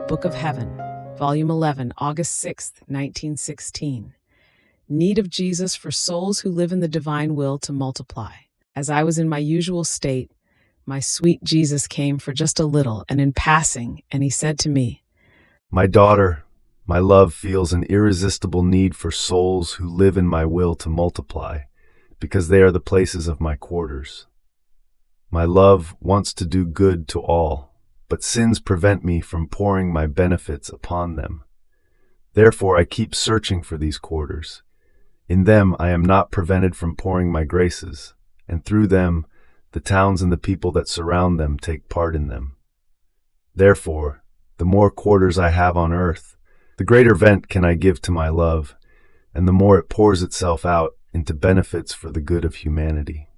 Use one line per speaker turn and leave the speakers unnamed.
Book of Heaven, Volume 11, August 6th, 1916. Need of Jesus for souls who live in the divine will to multiply. As I was in my usual state, my sweet Jesus came for just a little, and in passing, and he said to me,
"My daughter, my love feels an irresistible need for souls who live in my will to multiply, because they are the places of my quarters. My love wants to do good to all, but sins prevent me from pouring my benefits upon them. Therefore I keep searching for these quarters. In them I am not prevented from pouring my graces, and through them the towns and the people that surround them take part in them. Therefore, the more quarters I have on earth, the greater vent can I give to my love, and the more it pours itself out into benefits for the good of humanity."